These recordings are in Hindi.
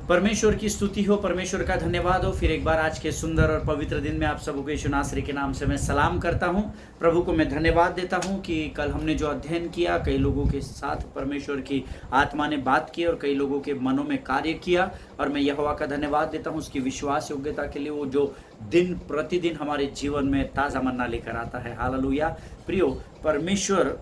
परमेश्वर की स्तुति हो, परमेश्वर का धन्यवाद हो। फिर एक बार आज के सुंदर और पवित्र दिन में आप सबको यीशु नासरी के नाम से मैं सलाम करता हूं। प्रभु को मैं धन्यवाद देता हूं कि कल हमने जो अध्ययन किया, कई लोगों के साथ परमेश्वर की आत्मा ने बात की और कई लोगों के मनों में कार्य किया, और मैं यहोवा का धन्यवाद देता हूं उसकी विश्वास योग्यता के लिए, वो जो दिन प्रतिदिन हमारे जीवन में ताज़ा मन्ना लेकर आता है। हालेलुया। प्रियो, परमेश्वर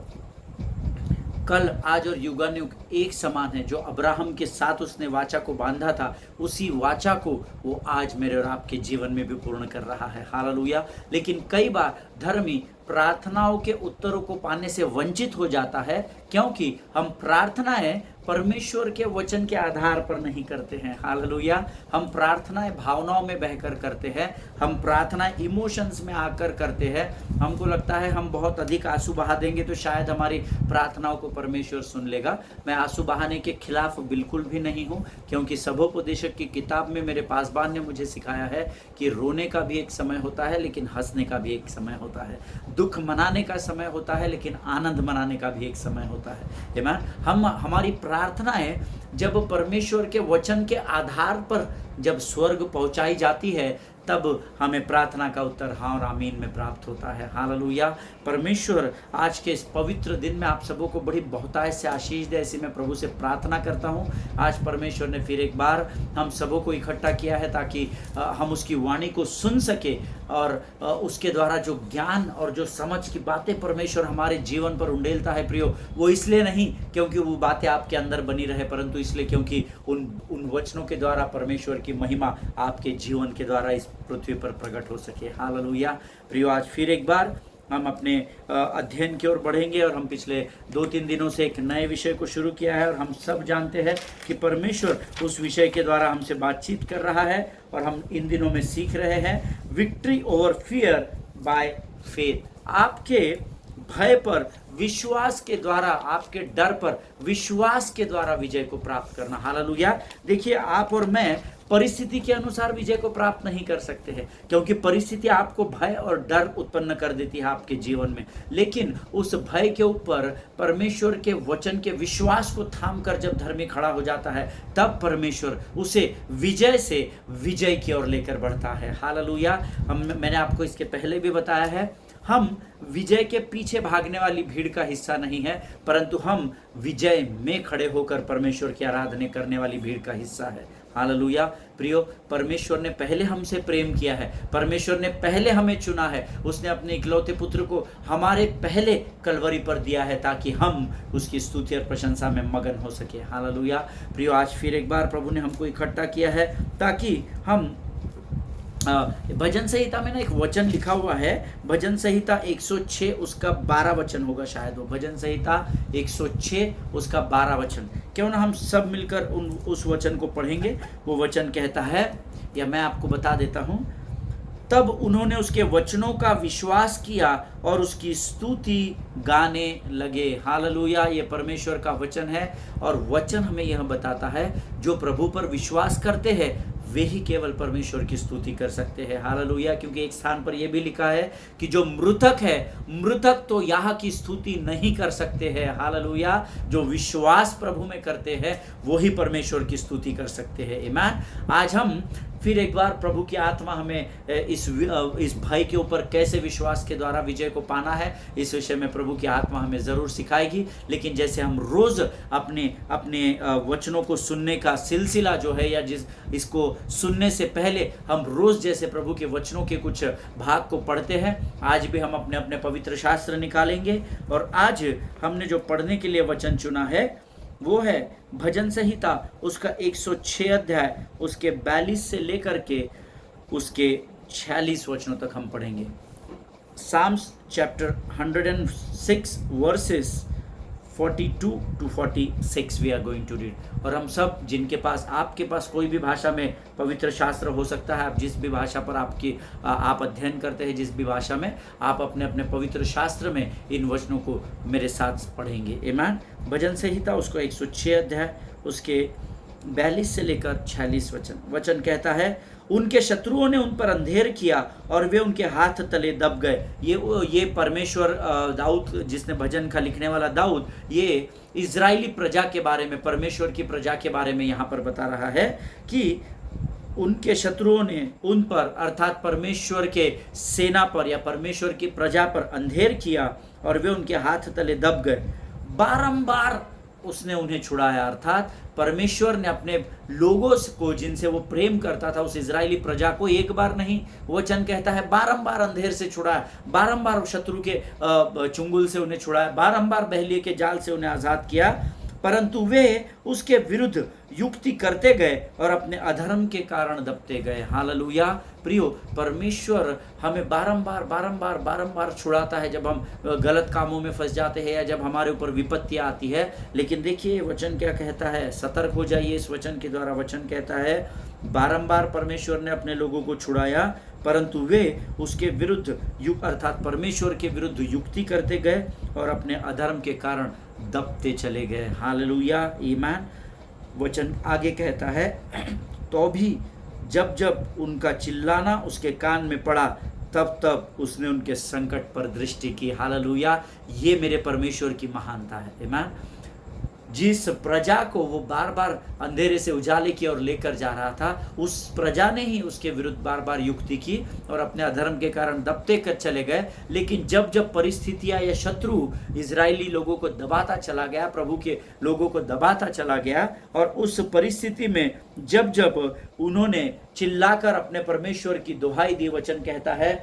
कल, आज और युगानुयुग एक समान है। जो अब्राहम के साथ उसने वाचा को बांधा था, उसी वाचा को वो आज मेरे और आपके जीवन में भी पूर्ण कर रहा है। हालेलुया। लेकिन कई बार धर्मी प्रार्थनाओं के उत्तरों को पाने से वंचित हो जाता है, क्योंकि हम प्रार्थनाएं परमेश्वर के वचन के आधार पर नहीं करते हैं। हालेलुया। हम प्रार्थनाएं भावनाओं में बहकर करते हैं, हम प्रार्थनाएं इमोशंस में आकर करते हैं। हमको लगता है हम बहुत अधिक आंसू बहा देंगे तो शायद हमारी प्रार्थनाओं को परमेश्वर सुन लेगा। मैं आंसू बहाने के खिलाफ बिल्कुल भी नहीं हूँ, क्योंकि सबोपदेशक की किताब में मेरे पासबान ने मुझे सिखाया है कि रोने का भी एक समय होता है, लेकिन हंसने का भी एक समय होता है। दुख मनाने का समय होता है, लेकिन आनंद मनाने का भी एक समय होता है। हम हमारी प्रार्थनाएं जब परमेश्वर के वचन के आधार पर जब स्वर्ग पहुंचाई जाती है, तब हमें प्रार्थना का उत्तर हाँ और आमीन में प्राप्त होता है। हालेलुया। परमेश्वर आज के इस पवित्र दिन में आप सबों को बड़ी बहुतायत से आशीष दे, ऐसी मैं प्रभु से प्रार्थना करता हूँ। आज परमेश्वर ने फिर एक बार हम सबों को इकट्ठा किया है ताकि हम उसकी वाणी को सुन सके, और उसके द्वारा जो ज्ञान और जो समझ की बातें परमेश्वर हमारे जीवन पर उंडेलता है प्रियो, वो इसलिए नहीं क्योंकि वो बातें आपके अंदर बनी रहे, परंतु इसलिए क्योंकि उन वचनों के द्वारा परमेश्वर की महिमा आपके जीवन के द्वारा इस पृथ्वी पर प्रकट हो सके। हालेलुया। प्रियो, आज फिर एक बार हम अपने अध्ययन की ओर बढ़ेंगे, और हम पिछले 2-3 दिनों से एक नए विषय को शुरू किया है, और हम सब जानते हैं कि परमेश्वर उस विषय के द्वारा हमसे बातचीत कर रहा है, और हम इन दिनों में सीख रहे हैं victory over fear by faith. आपके भय पर विश्वास के द्वारा, आपके डर पर विश्वास के द्वारा विजय को प्राप्त करना। हालेलुया। देखिए, आप और मैं परिस्थिति के अनुसार विजय को प्राप्त नहीं कर सकते हैं, क्योंकि परिस्थिति आपको भय और डर उत्पन्न कर देती है आपके जीवन में। लेकिन उस भय के ऊपर परमेश्वर के वचन के विश्वास को थाम कर जब धर्मी खड़ा हो जाता है, तब परमेश्वर उसे विजय से विजय की ओर लेकर बढ़ता है। हालेलुया। मैंने आपको इसके पहले भी बताया है, हम विजय के पीछे भागने वाली भीड़ का हिस्सा नहीं है, परंतु हम विजय में खड़े होकर परमेश्वर की आराधना करने वाली भीड़ का हिस्सा है। हालेलुया। प्रियो, परमेश्वर ने पहले हमसे प्रेम किया है, परमेश्वर ने पहले हमें चुना है, उसने अपने इकलौते पुत्र को हमारे पहले कलवरी पर दिया है ताकि हम उसकी स्तुति और प्रशंसा में मगन हो सके। हालेलुया। प्रियो, आज फिर एक बार प्रभु ने हमको इकट्ठा किया है ताकि हम भजन संहिता में ना एक वचन लिखा हुआ है, भजन संहिता 106 उसका 12 वचन होगा शायद, वो भजन संहिता 106 उसका 12 वचन। क्यों ना हम सब मिलकर उस वचन को पढ़ेंगे। वो वचन कहता है, या मैं आपको बता देता हूँ, तब उन्होंने उसके वचनों का विश्वास किया और उसकी स्तुति गाने लगे। हालेलुया। ये परमेश्वर का वचन है, और वचन हमें यह बताता है जो प्रभु पर विश्वास करते हैं वे ही केवल परमेश्वर की स्तुति कर सकते हैं। हालेलुया। क्योंकि एक स्थान पर यह भी लिखा है कि जो मृतक है, मृतक तो यहाँ की स्तुति नहीं कर सकते हैं। हालेलुया। जो विश्वास प्रभु में करते हैं वो ही परमेश्वर की स्तुति कर सकते हैं। आमीन। आज हम फिर एक बार प्रभु की आत्मा हमें इस भय के ऊपर कैसे विश्वास के द्वारा विजय को पाना है, इस विषय में प्रभु की आत्मा हमें ज़रूर सिखाएगी। लेकिन जैसे हम रोज़ अपने वचनों को सुनने का सिलसिला जो है, या इसको सुनने से पहले हम रोज़ जैसे प्रभु के वचनों के कुछ भाग को पढ़ते हैं, आज भी हम अपने अपने पवित्र शास्त्र निकालेंगे। और आज हमने जो पढ़ने के लिए वचन चुना है वो है भजन संहिता उसका 106 अध्याय, उसके 42 से लेकर के उसके 46 वचनों तक हम पढ़ेंगे। Psalms chapter 106 verses 42 to 46 we are going to read. और हम सब जिनके पास, आपके पास कोई भी भाषा में पवित्र शास्त्र हो सकता है, आप जिस भी भाषा पर आप अध्ययन करते हैं, जिस भी भाषा में आप अपने अपने पवित्र शास्त्र में इन वचनों को मेरे साथ पढ़ेंगे। आमीन। भजन संहिता उसको 106 अध्याय उसके 42 से लेकर 46 वचन कहता है, उनके शत्रुओं ने उन पर अंधेर किया और वे उनके हाथ तले दब गए। ये परमेश्वर, दाऊद जिसने भजन का लिखने वाला दाऊद, ये इजरायली प्रजा के बारे में, परमेश्वर की प्रजा के बारे में यहाँ पर बता रहा है कि उनके शत्रुओं ने उन पर, अर्थात परमेश्वर के सेना पर या परमेश्वर की प्रजा पर अंधेर किया और वे उनके हाथ तले दब गए। बारंबार उसने उन्हें छुड़ाया, अर्थात परमेश्वर ने अपने लोगों को, जिनसे वो प्रेम करता था, उस इजरायली प्रजा को एक बार नहीं, वचन कहता है बारंबार अंधेर से छुड़ाया, बारंबार शत्रु के चुंगल से उन्हें छुड़ाया, बारंबार बहलिए के जाल से उन्हें आजाद किया, परंतु वे उसके विरुद्ध युक्ति करते गए और अपने अधर्म के कारण दबते गए। हालेलुया। प्रियो, परमेश्वर हमें बारंबार बारंबार बारंबार छुड़ाता है जब हम गलत कामों में फंस जाते हैं या जब हमारे ऊपर विपत्ति आती है। लेकिन देखिए वचन क्या कहता है, सतर्क हो जाइए इस वचन के द्वारा। वचन कहता है बारंबार परमेश्वर ने अपने लोगों को छुड़ाया, परंतु वे उसके विरुद्ध अर्थात परमेश्वर के विरुद्ध युक्ति करते गए और अपने अधर्म के कारण दबते चले गए। हालेलुया, ईमान। वचन आगे कहता है, तो भी जब जब उनका चिल्लाना उसके कान में पड़ा, तब तब उसने उनके संकट पर दृष्टि की। हालेलुया। ये मेरे परमेश्वर की महानता है। ईमान। जिस प्रजा को वो बार बार अंधेरे से उजाले की ओर लेकर जा रहा था, उस प्रजा ने ही उसके विरुद्ध बार बार युक्ति की और अपने अधर्म के कारण दबते कर चले गए। लेकिन जब जब परिस्थितियां या शत्रु इजरायली लोगों को दबाता चला गया, प्रभु के लोगों को दबाता चला गया, और उस परिस्थिति में जब जब उन्होंने चिल्लाकर अपने परमेश्वर की दुहाई दी, वचन कहता है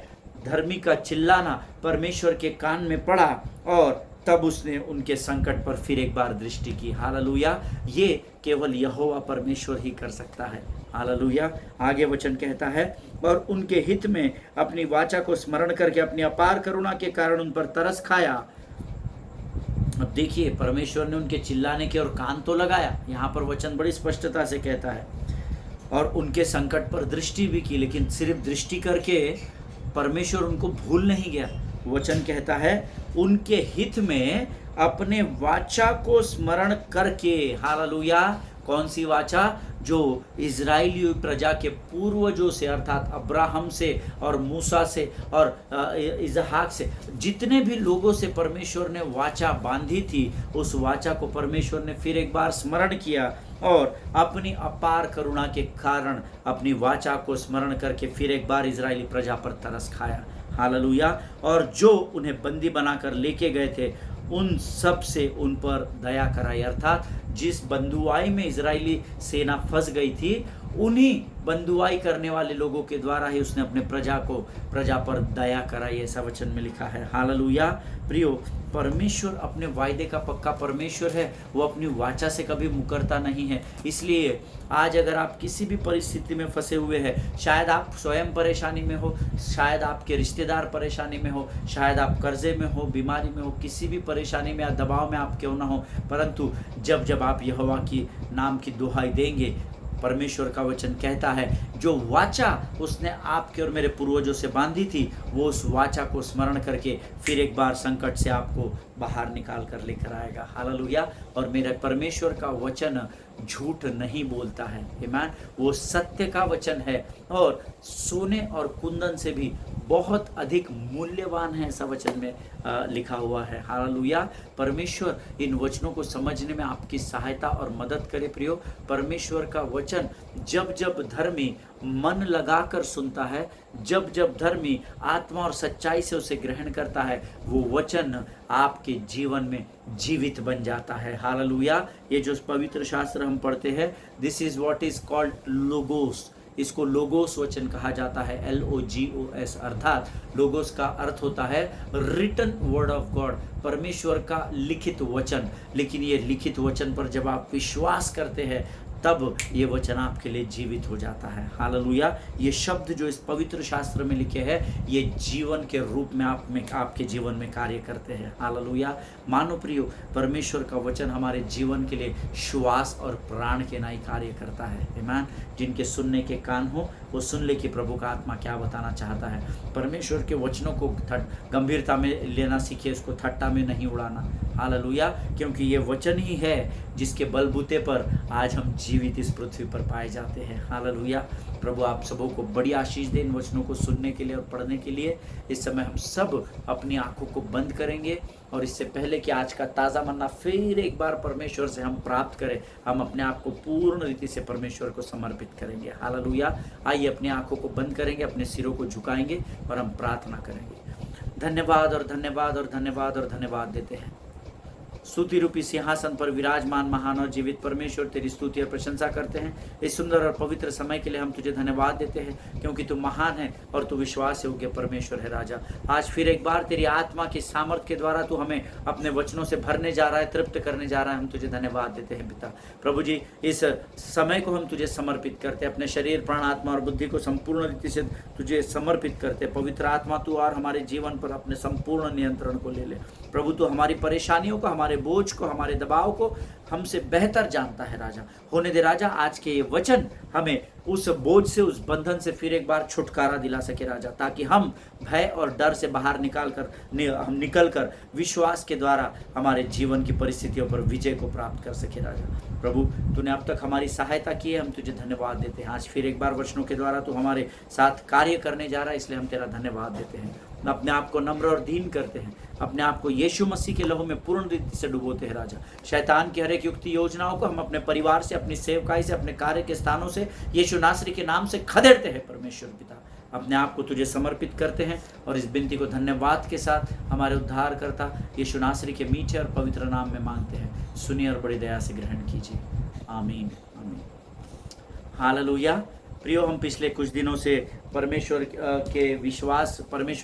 धर्मी का चिल्लाना परमेश्वर के कान में पड़ा और तब उसने उनके संकट पर फिर एक बार दृष्टि की। हालेलुया। ये केवल यहोवा परमेश्वर ही कर सकता है। हालेलुया। आगे वचन कहता है, और उनके हित में अपनी वाचा को स्मरण करके अपनी अपार करुणा के कारण उन पर तरस खाया। अब देखिए, परमेश्वर ने उनके चिल्लाने के और कान तो लगाया, यहाँ पर वचन बड़ी स्पष्टता से कहता है, और उनके संकट पर दृष्टि भी की। लेकिन सिर्फ दृष्टि करके परमेश्वर उनको भूल नहीं गया। वचन कहता है उनके हित में अपने वाचा को स्मरण करके। हालेलुया। कौन सी वाचा? जो इजरायली प्रजा के पूर्वजों से, अर्थात अब्राहम से और मूसा से और इसहाक से, जितने भी लोगों से परमेश्वर ने वाचा बांधी थी, उस वाचा को परमेश्वर ने फिर एक बार स्मरण किया और अपनी अपार करुणा के कारण अपनी वाचा को स्मरण करके फिर एक बार इजरायली प्रजा पर तरस खाया। हालेलुया। और जो उन्हें बंदी बनाकर लेके गए थे, उन सब से उन पर दया कराई, अर्थात जिस बंधुआई में इजरायली सेना फंस गई थी, उन्हीं बंधुआई करने वाले लोगों के द्वारा ही उसने अपने प्रजा पर दया कराई, ऐसा वचन में लिखा है। हालेलुया। प्रियो, परमेश्वर अपने वायदे का पक्का परमेश्वर है, वो अपनी वाचा से कभी मुकरता नहीं है। इसलिए आज अगर आप किसी भी परिस्थिति में फंसे हुए हैं, शायद आप स्वयं परेशानी में हो, शायद आपके रिश्तेदार परेशानी में हो, शायद आप कर्जे में हो, बीमारी में हो, किसी भी परेशानी में या दबाव में आप क्यों ना हो, परंतु जब जब आप यहोवा की नाम की दुहाई देंगे, परमेश्वर का वचन कहता है जो वाचा उसने आपके और मेरे पूर्वजों से बांधी थी, वो उस वाचा को स्मरण करके फिर एक बार संकट से आपको बाहर निकाल कर लेकर आएगा। हालेलुया। और मेरे परमेश्वर का वचन झूठ नहीं बोलता है। आमीन। वो सत्य का वचन है और सोने और कुंदन से भी बहुत अधिक मूल्यवान है, ऐसा वचन में लिखा हुआ है। हालेलुया। परमेश्वर इन वचनों को समझने में आपकी सहायता और मदद करे। प्रियो, परमेश्वर का वचन जब जब धर्मी मन लगाकर सुनता है, जब जब धर्मी आत्मा और सच्चाई से उसे ग्रहण करता है, वो वचन आपके जीवन में जीवित बन जाता है। हालेलुया। ये जो पवित्र शास्त्र हम पढ़ते हैं, this is what is called logos. इसको लोगोस वचन कहा जाता है, LOGOS, अर्थात लोगोस का अर्थ होता है रिटन वर्ड ऑफ गॉड, परमेश्वर का लिखित वचन। लेकिन ये लिखित वचन पर जब आप विश्वास करते हैं, तब ये वचन आपके लिए जीवित हो जाता है। हालेलुया। ये शब्द जो इस पवित्र शास्त्र में लिखे हैं, ये जीवन के रूप में आपके जीवन में कार्य करते हैं। हालेलुया। मानो प्रियो, परमेश्वर का वचन हमारे जीवन के लिए श्वास और प्राण के नाई कार्य करता है। आमीन। जिनके सुनने के कान हो वो सुन ले कि प्रभु का आत्मा क्या बताना चाहता है। परमेश्वर के वचनों को गंभीरता में लेना सीखे, उसको थट्टा में नहीं उड़ाना। हालेलुया, क्योंकि ये वचन ही है जिसके बलबूते पर आज हम जीवित इस पृथ्वी पर पाए जाते हैं। हालेलुया। प्रभु आप सबों को बड़ी आशीष दे इन वचनों को सुनने के लिए और पढ़ने के लिए। इस समय हम सब अपनी आंखों को बंद करेंगे और इससे पहले कि आज का ताज़ा मन्ना फिर एक बार परमेश्वर से हम प्राप्त करें, हम अपने आप को पूर्ण रीति से परमेश्वर को समर्पित करेंगे। हालेलुया। आइए अपनी आंखों को बंद करेंगे, अपने सिरों को झुकाएंगे और हम प्रार्थना करेंगे। धन्यवाद और धन्यवाद और धन्यवाद और धन्यवाद देते हैं। स्तुति रूपी सिंहासन पर विराजमान महान और जीवित परमेश्वर, तेरी स्तुति और प्रशंसा करते हैं। इस सुंदर और पवित्र समय के लिए हम तुझे धन्यवाद देते हैं, क्योंकि तू महान है और तू विश्वास योग्य परमेश्वर है। राजा, आज फिर एक बार तेरी आत्मा की सामर्थ्य के द्वारा तू हमें अपने वचनों से भरने जा रहा है, तृप्त करने जा रहा है। हम तुझे धन्यवाद देते हैं पिता। प्रभु जी, इस समय को हम तुझे समर्पित करते हैं, अपने शरीर, प्राण, आत्मा और बुद्धि को संपूर्ण रीति से तुझे समर्पित करते हैं। पवित्र आत्मा तू और हमारे जीवन पर अपने संपूर्ण नियंत्रण को ले ले। प्रभु तू हमारी परेशानियों को, हमारे बोझ को, हमारे दबाव को हमसे बेहतर जानता है। राजा, होने दे राजा, आज के ये वचन हमें उस बोझ से, उस बंधन से फिर एक बार छुटकारा दिला सके राजा, ताकि हम भय और डर से बाहर हम निकल कर विश्वास के द्वारा हमारे जीवन की परिस्थितियों पर विजय को प्राप्त कर सके। राजा प्रभु, तूने अब तक हमारी सहायता की है, हम तुझे धन्यवाद देते हैं। आज फिर एक बार वचनों के द्वारा तू हमारे साथ कार्य करने जा रहा है, इसलिए हम तेरा धन्यवाद देते हैं। अपने आप को नम्र और दीन करते हैं, अपने आप को यीशु मसीह के लहू में पूर्ण रीति से डुबोते हैं। राजा, शैतान की हर एक युक्ति योजनाओं को हम अपने परिवार से, अपनी सेवकाई से, अपने कार्य के स्थानों से यीशु नासरी के नाम से खदेड़ते हैं। परमेश्वर पिता, अपने आप को तुझे समर्पित करते हैं और इस विनती को धन्यवाद के साथ हमारे उद्धारकर्ता यीशु नासरी के मीठे और पवित्र नाम में मांगते हैं। सुनिए और बड़ी दया से ग्रहण कीजिए। आमीन, आमीन। हालेलुया। प्रियो, हम पिछले कुछ दिनों से परमेश्वर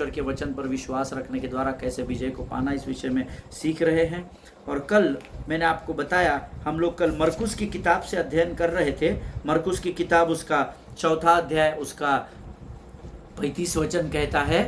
के वचन पर विश्वास रखने के द्वारा कैसे विजय को पाना, इस विषय में सीख रहे हैं। और कल मैंने आपको बताया, हम लोग कल मरकुस की किताब से अध्ययन कर रहे थे। मरकुस की किताब, उसका 4 अध्याय, उसका 35 वचन कहता है,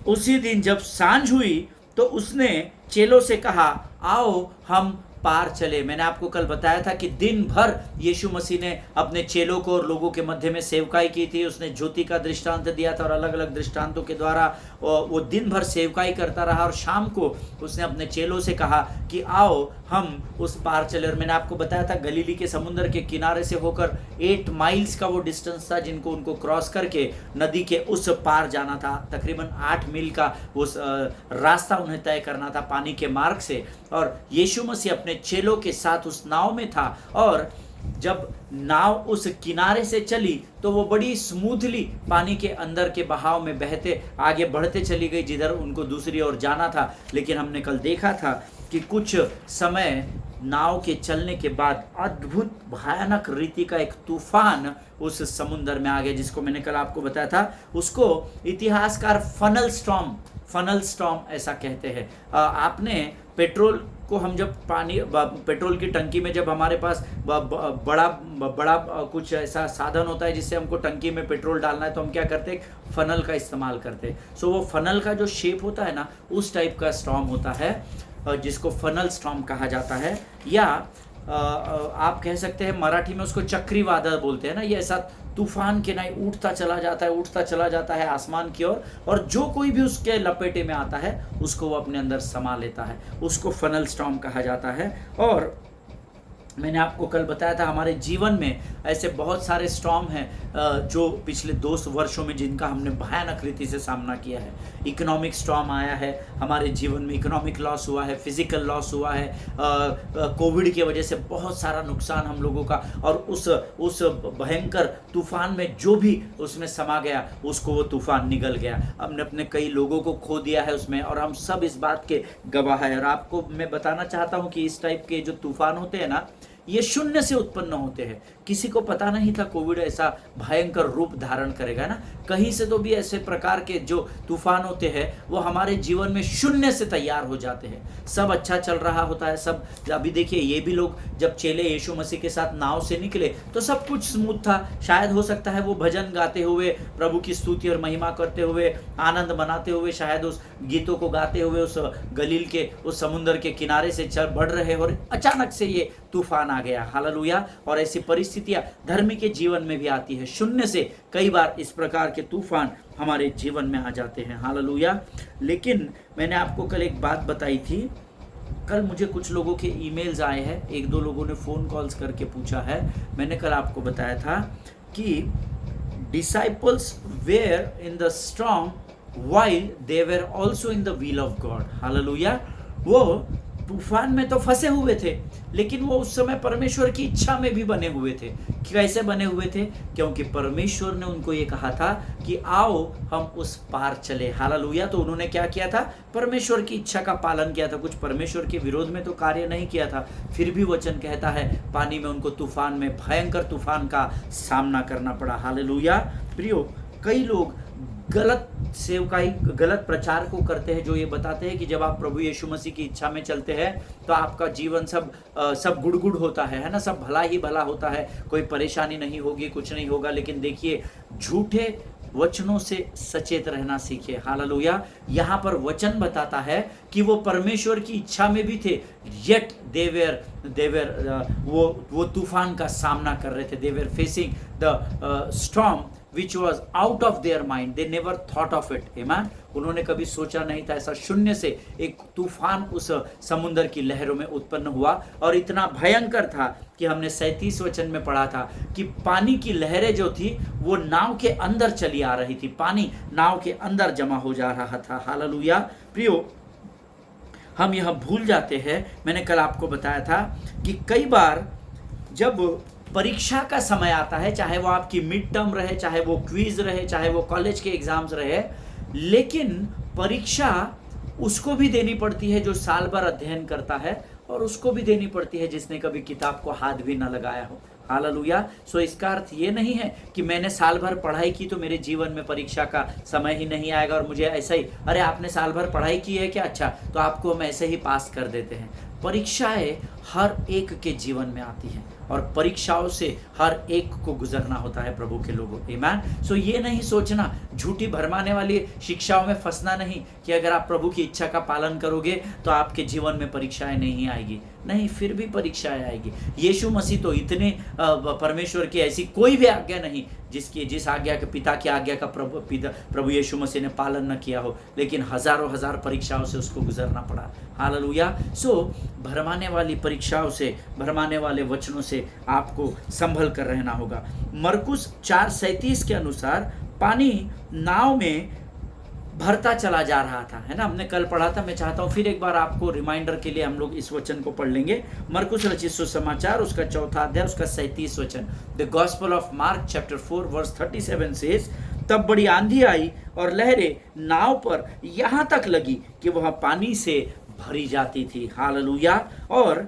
उसी दिन जब सांझ हुई तो उसने चेलों से कहा, आओ हम पार चले। मैंने आपको कल बताया था कि दिन भर यीशु मसीह ने अपने चेलों को और लोगों के मध्य में सेवकाई की थी। उसने ज्योति का दृष्टांत दिया था और अलग अलग दृष्टांतों के द्वारा वो दिन भर सेवकाई करता रहा। और शाम को उसने अपने चेलों से कहा कि आओ हम उस पार चले। और मैंने आपको बताया था, गलीली के समुद्र के किनारे से होकर 8 माइल्स का वो डिस्टेंस था जिनको उनको क्रॉस करके नदी के उस पार जाना था। तकरीबन 8 मील का उस रास्ता उन्हें तय करना था पानी के मार्ग से। और यीशु मसीह अपने चेलों के साथ उस नाव में था, और जब नाव उस किनारे से चली तो वो बड़ी स्मूथली पानी के अंदर के बहाव में बहते आगे बढ़ते चली गई, जिधर उनको दूसरी ओर जाना था। लेकिन हमने कल देखा था कि कुछ समय नाव के चलने के बाद अद्भुत भयानक रीति का एक तूफान उस समुद्र में आ गया, जिसको मैंने कल आपको बताया था। उसको इतिहासकार फनल स्टॉर्म ऐसा कहते हैं। आपने पेट्रोल को, हम जब पेट्रोल की टंकी में, जब हमारे पास बड़ा कुछ ऐसा साधन होता है जिससे हमको टंकी में पेट्रोल डालना है, तो हम क्या करते हैं, फनल का इस्तेमाल करते हैं। सो वो फनल का जो शेप होता है ना, उस टाइप का स्टॉर्म होता है, जिसको फनल स्टॉर्म कहा जाता है। या आप कह सकते हैं मराठी में उसको चक्रवादल बोलते हैं ना। ये ऐसा तूफान के नहीं उठता चला जाता है आसमान की ओर, और जो कोई भी उसके लपेटे में आता है उसको वो अपने अंदर समा लेता है। उसको फनल स्टॉर्म कहा जाता है। और मैंने आपको कल बताया था, हमारे जीवन में ऐसे बहुत सारे स्टॉर्म हैं जो पिछले 2 वर्षों में जिनका हमने भयानक रीति से सामना किया है। इकोनॉमिक स्टॉर्म आया है हमारे जीवन में, इकोनॉमिक लॉस हुआ है, फिजिकल लॉस हुआ है, कोविड की वजह से बहुत सारा नुकसान हम लोगों का। और उस भयंकर तूफान में जो भी उसमें समा गया, उसको वो तूफान निगल गया। हमने अपने कई लोगों को खो दिया है उसमें, और हम सब इस बात के गवाह हैं। और आपको मैं बताना चाहता हूँ कि इस टाइप के जो तूफान होते हैं ना, ये शून्य से उत्पन्न होते हैं। किसी को पता नहीं था कोविड ऐसा भयंकर रूप धारण करेगा ना। कहीं से तो भी ऐसे प्रकार के जो तूफान होते हैं वो हमारे जीवन में शून्य से तैयार हो जाते हैं। सब अच्छा चल रहा होता है, सब। अभी देखिए, ये भी लोग जब चेले यीशु मसीह के साथ नाव से निकले तो सब कुछ स्मूथ था। शायद हो सकता है वो भजन गाते हुए, प्रभु की स्तुति और महिमा करते हुए, आनंद मनाते हुए, शायद उस गीतों को गाते हुए उस गलील के उस समुद्र के किनारे से बढ़ रहे, और अचानक से ये तूफान आ गया। हालेलुया। और ऐसी परिस्थितियां धर्मी के जीवन में भी आती है। शून्य से कई बार इस प्रकार के तूफान हमारे जीवन में आ जाते हैं। हालेलुया। लेकिन मैंने आपको कल एक बात बताई थी कल मुझे कुछ लोगों के ईमेल्स आए हैं, एक दो लोगों ने फ़ोन कॉल्स करके पूछा है। मैंने कल आपको बताया था कि disciples were in the storm while they were also in the will of God. Hallelujah. वो तूफान में तो फंसे हुए थे, लेकिन वो उस समय परमेश्वर की इच्छा में भी बने हुए थे। कैसे बने हुए थे? क्योंकि परमेश्वर ने उनको ये कहा था कि आओ हम उस पार चले। हालेलुया। तो उन्होंने क्या किया था? परमेश्वर की इच्छा का पालन किया था। कुछ परमेश्वर के विरोध में तो कार्य नहीं किया था। फिर भी वचन कहता है पानी में उनको तूफान में, भयंकर तूफान का सामना करना पड़ा। हालेलुया। प्रियो, कई लोग गलत सेवकाई, गलत प्रचार को करते हैं, जो ये बताते हैं कि जब आप प्रभु यीशु मसीह की इच्छा में चलते हैं तो आपका जीवन सब गुड़ होता है ना, सब भला ही भला होता है, कोई परेशानी नहीं होगी, कुछ नहीं होगा। लेकिन देखिए, झूठे वचनों से सचेत रहना सीखिए। हालेलुया। यहाँ पर वचन बताता है कि वो परमेश्वर की इच्छा में भी थे, येट देवेर वो तूफान का सामना कर रहे थे। They were facing the storm which was out of their mind. They never thought of it. Amen. उन्होंने कभी सोचा नहीं था। ऐसा शून्य से एक तूफान उस समुद्र की लहरों में उत्पन्न हुआ और इतना भयंकर था कि हमने 37 वचन में पढ़ा था कि पानी की लहरें जो थी वो नाव के अंदर चली आ रही थी, पानी नाव के अंदर जमा हो जा रहा था। हालेलुया। प्रियो, हम यह भूल जाते हैं, मैंने कल आपको बताया था कि कई बार जब परीक्षा का समय आता है, चाहे वो आपकी मिड टर्म रहे, चाहे वो क्विज रहे, चाहे वो कॉलेज के एग्जाम्स रहे, लेकिन परीक्षा उसको भी देनी पड़ती है जो साल भर अध्ययन करता है, और उसको भी देनी पड़ती है जिसने कभी किताब को हाथ भी न लगाया हो। हालेलुया। सो इसका अर्थ ये नहीं है कि मैंने साल भर पढ़ाई की तो मेरे जीवन में परीक्षा का समय ही नहीं आएगा और मुझे ऐसा ही, अरे आपने साल भर पढ़ाई की है क्या, अच्छा तो आपको हम ऐसे ही पास कर देते हैं। परीक्षाएं हर एक के जीवन में आती हैं और परीक्षाओं से हर एक को गुजरना होता है प्रभु के लोगों। आमीन। सो ये नहीं सोचना, झूठी भरमाने वाली शिक्षाओं में फंसना नहीं कि अगर आप प्रभु की इच्छा का पालन करोगे तो आपके जीवन में परीक्षाएं नहीं आएगी। नहीं, फिर भी परीक्षाएं आएगी। यीशु मसीह तो इतने परमेश्वर की ऐसी कोई भी आज्ञा नहीं जिस आज्ञा के पिता की आज्ञा का प्रभु यीशु मसीह ने पालन न किया हो, लेकिन हजारों हजार परीक्षाओं से उसको गुजरना पड़ा। हालेलुया। सो भरमाने वाली परीक्षाओं से, भरमाने वाले वचनों से आपको संभल कर रहना होगा। मरकुस 4:37 के अनुसार पानी नाव में भरता चला जा रहा था, है ना, हमने कल पढ़ा था। मैं चाहता हूँ फिर एक बार आपको रिमाइंडर के लिए हम लोग इस वचन को पढ़ लेंगे। मरकुस रचित सुसमाचार उसका 4 अध्याय उसका 37 वचन। The gospel of Mark chapter 4 verse 37 says, तब बड़ी आंधी आई और लहरें नाव पर यहाँ तक लगी कि वह पानी से भरी जाती थी। हालेलुया। और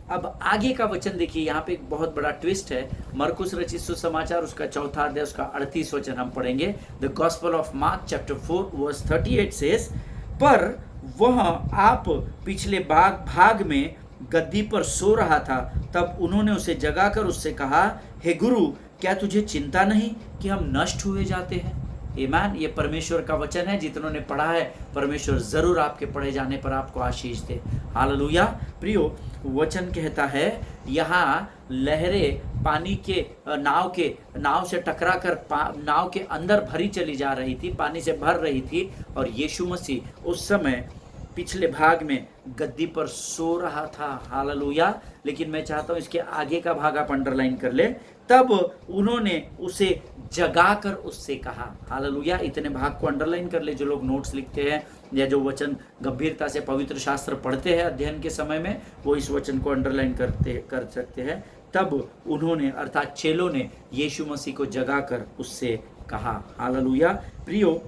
अब आगे का वचन देखिए, यहाँ पे एक बहुत बड़ा ट्विस्ट है। मरकुस रचित सुसमाचार उसका 4 अध्याय उसका 38 वचन हम पढ़ेंगे। The gospel of Mark chapter 4 verse 38 says, पर वह आप पिछले भाग में गद्दी पर सो रहा था, तब उन्होंने उसे जगाकर उससे कहा, हे गुरु, क्या तुझे चिंता नहीं कि हम नष्ट हुए जाते हैं? आमीन। ये परमेश्वर का वचन है। जितनों ने पढ़ा है, परमेश्वर जरूर आपके पढ़े जाने पर आपको आशीष दे। हालेलुया। प्रियो, वचन कहता है यहाँ लहरें पानी के नाव से टकरा कर नाव के अंदर भरी चली जा रही थी, पानी से भर रही थी, और यीशु मसीह उस समय पिछले भाग में गद्दी पर सो रहा था। हालेलुया। लेकिन मैं चाहता हूँ इसके आगे का भाग आप अंडरलाइन कर ले। तब उन्होंने उसे जगाकर उससे कहा। हालेलुया। इतने भाग को अंडरलाइन कर ले। जो लोग नोट्स लिखते हैं या जो वचन गंभीरता से पवित्र शास्त्र पढ़ते हैं अध्ययन के समय में, वो इस वचन को अंडरलाइन कर सकते हैं। तब उन्होंने, अर्थात चेलों ने, यीशु मसीह को जगाकर उससे कहा। हालेलुया। प्रियो,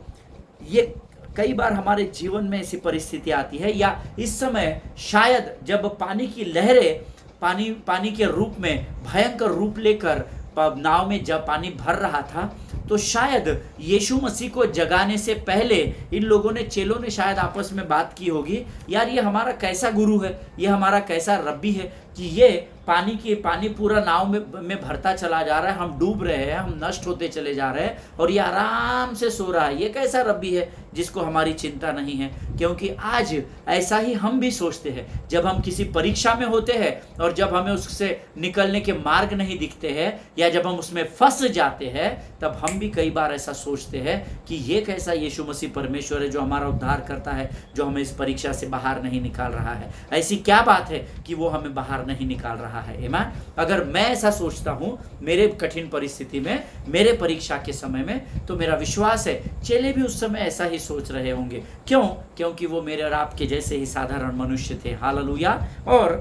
ये कई बार हमारे जीवन में ऐसी परिस्थिति आती है, या इस समय शायद जब पानी की लहरें पानी के रूप में भयंकर रूप लेकर नाव में जब पानी भर रहा था, तो शायद यीशु मसीह को जगाने से पहले इन लोगों ने, चेलों ने शायद आपस में बात की होगी, यार ये हमारा कैसा गुरु है, ये हमारा कैसा रब्बी है कि ये पानी पूरा नाव में भरता चला जा रहा है, हम डूब रहे हैं, हम नष्ट होते चले जा रहे हैं, और ये आराम से सो रहा है। ये कैसा रब्बी है जिसको हमारी चिंता नहीं है, क्योंकि आज ऐसा ही हम भी सोचते हैं। जब हम किसी परीक्षा में होते हैं और जब हमें उससे निकलने के मार्ग नहीं दिखते हैं या जब हम उसमें फंस जाते हैं, तब हम भी कई बार ऐसा सोचते हैं कि ये कैसा यीशु मसीह परमेश्वर है जो हमारा उद्धार करता है, जो हमें इस परीक्षा से बाहर नहीं निकाल रहा है। ऐसी क्या बात है कि वो हमें बाहर नहीं निकाल रहा है। आमीन। अगर मैं ऐसा सोचता हूँ मेरे कठिन परिस्थिति में, मेरे परीक्षा के समय में, तो मेरा विश्वास है चेले भी उस समय ऐसा ही सोच रहे होंगे। क्यों? क्योंकि वो मेरे और आपके जैसे ही साधारण मनुष्य थे। हालेलुया। और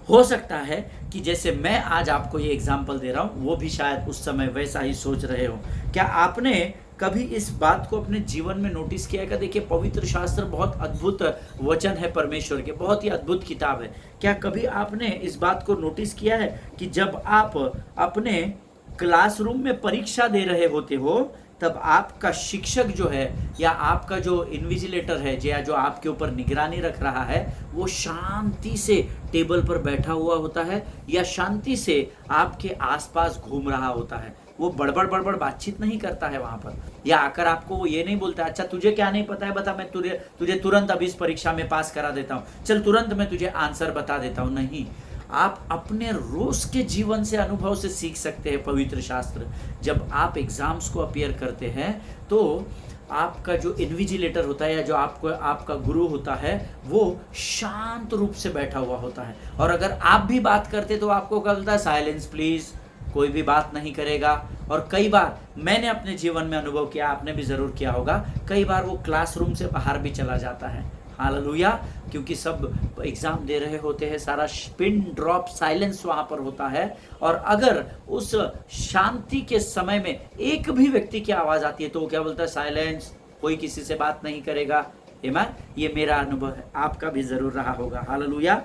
हो सकता है कि जैसे मैं आज आपको ये एग्जाम्पल दे रहा हूँ, वो भी शायद उस समय वैसा ही सोच रहे हो। क्या आपने कभी इस बात को अपने जीवन में नोटिस किया है कि देखिए पवित्र शास्त्र बहुत अद्भुत वचन है परमेश्वर के, बहुत ही अद्भुत किताब है। क्या कभी आपने इस बात को नोटिस किया है कि जब आप अपने क्लासरूम में परीक्षा दे रहे होते हो, तब आपका शिक्षक जो है या आपका जो इन्विजिलेटर है या जो आपके ऊपर निगरानी रख रहा है, वो शांति से टेबल पर बैठा हुआ होता है या शांति से आपके आसपास घूम रहा होता है। वो बड़बड़ बातचीत नहीं करता है वहाँ पर, या आकर आपको वो ये नहीं बोलता अच्छा तुझे क्या नहीं पता है, बता मैं तुझे तुरंत अभी इस परीक्षा में पास करा देता हूँ, चल तुरंत मैं तुझे आंसर बता देता हूँ। नहीं, आप अपने रोज के जीवन से, अनुभव से सीख सकते हैं पवित्र शास्त्र। जब आप एग्जाम्स को अपीयर करते हैं तो आपका जो इन्विजिलेटर होता है या जो आपका गुरु होता है, वो शांत रूप से बैठा हुआ होता है। और अगर आप भी बात करते तो आपको क्या बोलता है, साइलेंस प्लीज, कोई भी बात नहीं करेगा। और कई बार मैंने अपने जीवन में अनुभव किया, आपने भी जरूर किया होगा, कई बार वो क्लासरूम से बाहर भी चला जाता है। हालेलुया। क्योंकि सब एग्जाम दे रहे होते हैं, सारा पिन ड्रॉप साइलेंस वहां पर होता है। और अगर उस शांति के समय में एक भी व्यक्ति की आवाज आती है तो वो क्या बोलता है, साइलेंस, कोई किसी से बात नहीं करेगा। आमीन। ये मेरा अनुभव है, आपका भी जरूर रहा होगा। हालेलुया।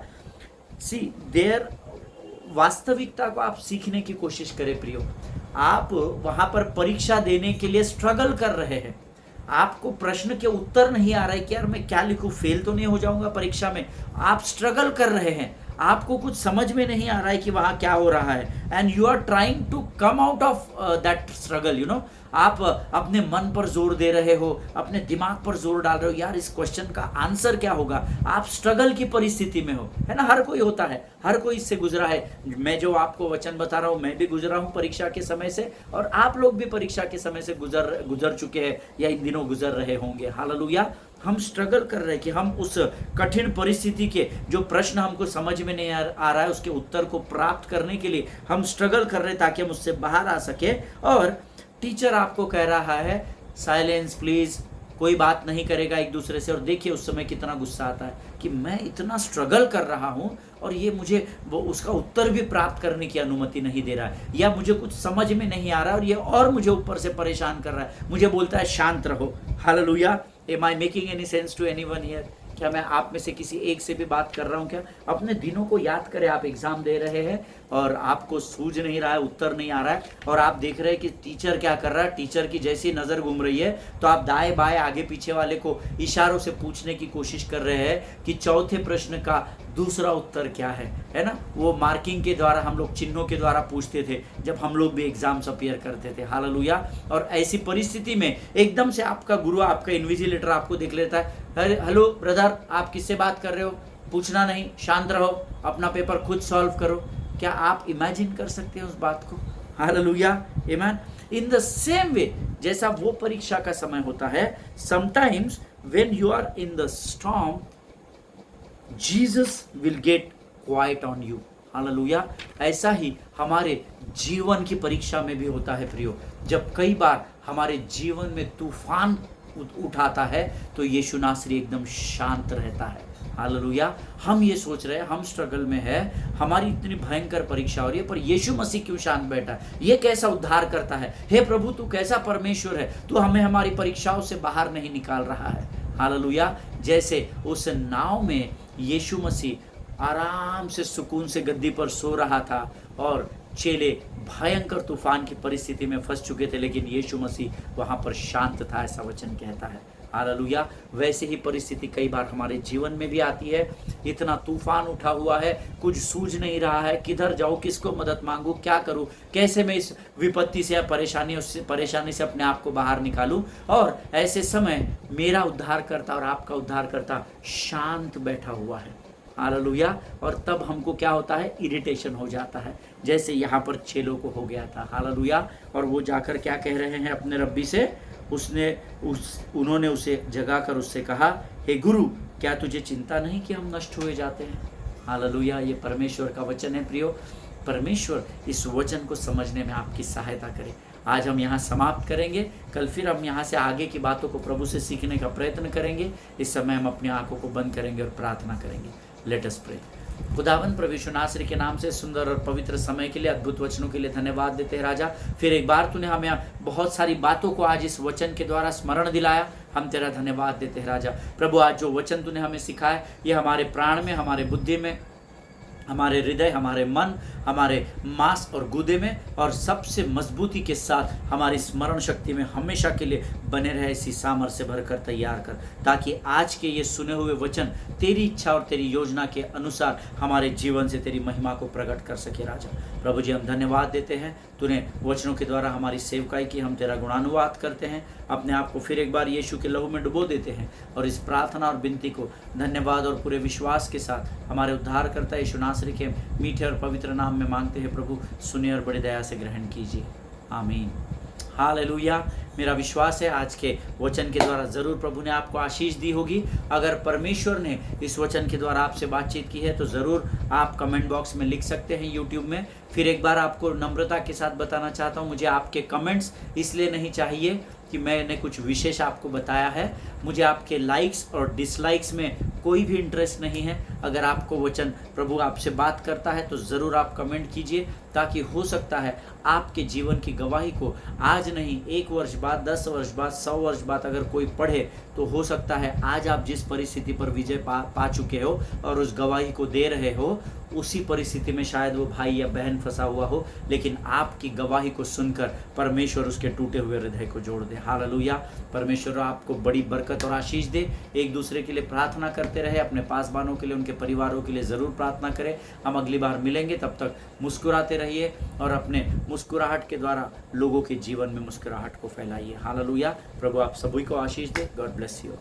सी देयर वास्तविकता को आप सीखने की कोशिश करें प्रियो। आप वहां पर परीक्षा देने के लिए स्ट्रगल कर रहे हैं, आपको प्रश्न के उत्तर नहीं आ रहा है कि यार मैं क्या लिखूं, फेल तो नहीं हो जाऊंगा परीक्षा में। आप स्ट्रगल कर रहे हैं, आपको कुछ समझ में नहीं आ रहा है कि वहां क्या हो रहा है, and you are trying to come out of that struggle. You know, आप अपने मन पर जोर दे रहे हो, अपने दिमाग पर जोर डाल रहे हो, यार इस क्वेश्चन का आंसर क्या होगा। आप स्ट्रगल की परिस्थिति में हो, है ना। हर कोई होता है, हर कोई इससे गुजरा है। मैं जो आपको वचन बता रहा हूँ, मैं भी गुजरा हूँ परीक्षा के समय से, और आप लोग भी परीक्षा के समय से गुजर चुके हैं या इन दिनों गुजर रहे होंगे। हालेलुया। हम स्ट्रगल कर रहे हैं कि हम उस कठिन परिस्थिति के जो प्रश्न हमको समझ में नहीं आ रहा है, उसके उत्तर को प्राप्त करने के लिए हम स्ट्रगल कर रहे हैं ताकि हम उससे बाहर आ सके। और टीचर आपको कह रहा है साइलेंस प्लीज, कोई बात नहीं करेगा एक दूसरे से। और देखिए उस समय कितना गुस्सा आता है कि मैं इतना स्ट्रगल कर रहा हूँ और ये मुझे वो उसका उत्तर भी प्राप्त करने की अनुमति नहीं दे रहा है, या मुझे कुछ समझ में नहीं आ रहा है और ये और मुझे ऊपर से परेशान कर रहा है, मुझे बोलता है शांत रहो। Hallelujah. Am I making any sense to anyone here? क्या मैं आप में से किसी एक से भी बात कर रहा हूँ क्या? अपने दिनों को याद करें। आप एग्जाम दे रहे हैं और आपको सूझ नहीं रहा है, उत्तर नहीं आ रहा है, और आप देख रहे हैं कि टीचर क्या कर रहा है। टीचर की जैसी नज़र घूम रही है तो आप दाएं बाएं आगे पीछे वाले को इशारों से पूछने की कोशिश कर रहे हैं कि चौथे प्रश्न का दूसरा उत्तर क्या है ना। वो मार्किंग के द्वारा, हम लोग चिन्हों के द्वारा पूछते थे जब हम लोग भी एग्जाम्स अपीयर करते थे। हालेलुया। और ऐसी परिस्थिति में एकदम से आपका गुरु, आपका इन्विजिलेटर आपको देख लेता है, हेलो ब्रदर, आप किससे बात कर रहे हो, पूछना नहीं, शांत रहो, अपना पेपर खुद सॉल्व करो। क्या आप इमेजिन कर सकते हैं उस बात को? हालेलुया। आमीन। इन द सेम वे, जैसा वो परीक्षा का समय होता है, sometimes when you are in the storm, Jesus will get quiet on you. Hallelujah. ऐसा ही हमारे जीवन की परीक्षा में भी होता है प्रियो। जब कई बार हमारे जीवन में तूफान उठाता है तो यीशु नासरी एकदम शांत रहता है। हालेलुया। हम ये सोच रहे हैं हम स्ट्रगल में है, हमारी इतनी भयंकर परीक्षा हो रही है, पर यीशु मसीह क्यों शांत बैठा है? ये कैसा उद्धार करता है? हे प्रभु, तू कैसा परमेश्वर है, तू हमें हमारी परीक्षाओं से बाहर नहीं निकाल रहा है। हालेलुया। जैसे उस नाव में यीशु मसीह आराम से सुकून से गद्दी पर सो रहा था और चेले भयंकर तूफान की परिस्थिति में फंस चुके थे, लेकिन यीशु मसीह वहां पर शांत था, ऐसा वचन कहता है। हालेलुया। वैसे ही परिस्थिति कई बार हमारे जीवन में भी आती है। इतना तूफान उठा हुआ है, कुछ सूझ नहीं रहा है, किधर जाऊँ, किसको मदद मांगूँ, क्या करूँ, कैसे मैं इस विपत्ति से या परेशानी से अपने आप को बाहर निकालूँ। और ऐसे समय मेरा उद्धारकर्ता और आपका उद्धारकर्ता शांत बैठा हुआ है। हालेलुया। और तब हमको क्या होता है, इरिटेशन हो जाता है, जैसे यहाँ पर चेलों को हो गया था। हालेलुया। और वो जाकर क्या कह रहे हैं अपने रब्बी से, उन्होंने उसे जगाकर उससे कहा, हे गुरु, क्या तुझे चिंता नहीं कि हम नष्ट हुए जाते हैं। हालेलुया। ये परमेश्वर का वचन है प्रियो। परमेश्वर इस वचन को समझने में आपकी सहायता करे। आज हम यहाँ समाप्त करेंगे, कल फिर हम यहाँ से आगे की बातों को प्रभु से सीखने का प्रयत्न करेंगे। इस समय हम अपनी आंखों को बंद करेंगे और प्रार्थना करेंगे। Let us pray. खुदावन प्रभु यीशु नासरी के नाम से सुंदर और पवित्र समय के लिए, अद्भुत वचनों के लिए धन्यवाद देते हैं राजा। फिर एक बार तूने हमें बहुत सारी बातों को आज इस वचन के द्वारा स्मरण दिलाया, हम तेरा धन्यवाद देते हैं राजा। प्रभु आज जो वचन तूने हमें सिखाया, ये हमारे प्राण में, हमारे बुद्धि में, हमारे हृदय, हमारे मन, हमारे मांस और गुदे में, और सबसे मजबूती के साथ हमारी स्मरण शक्ति में हमेशा के लिए बने रहे। इसी सामर्थ्य से भरकर तैयार कर, ताकि आज के ये सुने हुए वचन तेरी इच्छा और तेरी योजना के अनुसार हमारे जीवन से तेरी महिमा को प्रकट कर सके राजा। प्रभु जी, हम धन्यवाद देते हैं, तूने वचनों के द्वारा हमारी सेवकाई की, हम तेरा गुणानुवाद करते हैं। अपने आप को फिर एक बार यीशु के लहू में डुबो देते हैं, और इस प्रार्थना और विनती को धन्यवाद और पूरे विश्वास के साथ हमारे उद्धारकर्ता यीशु नासरी के मीठे और पवित्र नाम में मांगते हैं। प्रभु सुनिए और बड़ी दया से ग्रहण कीजिए। आमीन। हालेलुया। मेरा विश्वास है आज के वचन के द्वारा ज़रूर प्रभु ने आपको आशीष दी होगी। अगर परमेश्वर ने इस वचन के द्वारा आपसे बातचीत की है तो ज़रूर आप कमेंट बॉक्स में लिख सकते हैं यूट्यूब में। फिर एक बार आपको नम्रता के साथ बताना चाहता हूँ, मुझे आपके कमेंट्स इसलिए नहीं चाहिए कि मैंने कुछ विशेष आपको बताया है। मुझे आपके लाइक्स और डिसलाइक्स में कोई भी इंटरेस्ट नहीं है। अगर आपको वचन प्रभु आपसे बात करता है तो ज़रूर आप कमेंट कीजिए, ताकि हो सकता है आपके जीवन की गवाही को आज नहीं, 1 वर्ष बाद, 10 वर्ष बाद, 100 वर्ष बाद अगर कोई पढ़े तो हो सकता है आज आप जिस परिस्थिति पर विजय पा चुके हो और उस गवाही को दे रहे हो, उसी परिस्थिति में शायद वो भाई या बहन फंसा हुआ हो, लेकिन आपकी गवाही को सुनकर परमेश्वर उसके टूटे हुए हृदय को जोड़ दे। हालेलुया। परमेश्वर आपको बड़ी बरकत और आशीष दे। एक दूसरे के लिए प्रार्थना करते रहे, अपने पासवानों के लिए, उनके परिवारों के लिए ज़रूर प्रार्थना करें। हम अगली बार मिलेंगे, तब तक मुस्कुराते रहिए और अपने मुस्कुराहट के द्वारा लोगों के जीवन में मुस्कुराहट को फैलाइए। हालेलुया। प्रभु आप सभी को आशीष दे। God bless you.